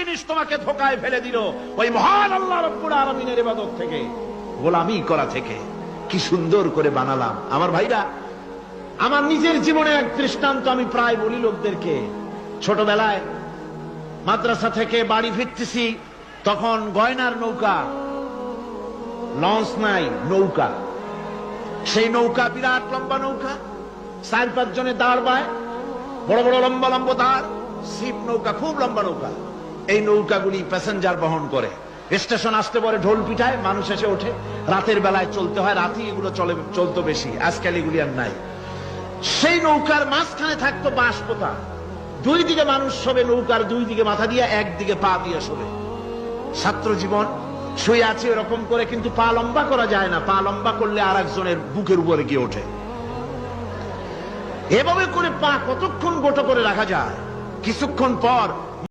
জিনিস তোমাকে ধোকায় ফেলে দিল, ওই মহান আল্লাহ রাব্বুল আলামিনের ইবাদত থেকে, গোলামি করা থেকে। কি সুন্দর করে বানালাম। আমার ভাইরা, আমার নিজের জীবনে এক দৃষ্টান্ত আমি প্রায় বলি লোকদেরকে। ছোটবেলায় মাদ্রাসা থেকে বাড়ি ফিরতেছি, তখন গয়নার নৌকা, লঞ্চ নাই, নৌকা। সেই নৌকা বিরাট লম্বা নৌকা, 4-5 জনে দাঁড় বায়, বড় বড় লম্বা লম্বা দাঁড়, শিপ নৌকা, খুব লম্বা নৌকা। এই নৌকাগুলি প্যাসেঞ্জার বহন করে। স্টেশন আসতে পরে ঢোল পিটায়, মানুষ এসে ওঠে। রাতের বেলায় চলতে হয়, রাতেই এগুলো চলতো বেশি, আজকাল এগুলি আর নাই। সেই নৌকার মাঝখানে থাকতো বাঁশ পোতা, 2 দিকে মানুষ শোবে, নৌকার 2 দিকে মাথা দিয়ে, 1 দিকে পা দিয়ে শোবে। ছাত্র জীবন শুয়ে আছে এরকম করে, কিন্তু পা লম্বা করা যায় না, পা লম্বা করলে আর একজনের বুকের উপরে গিয়ে ওঠে। এভাবে করে পা কতক্ষণ গোটো করে রাখা যায়? কিছুক্ষণ পর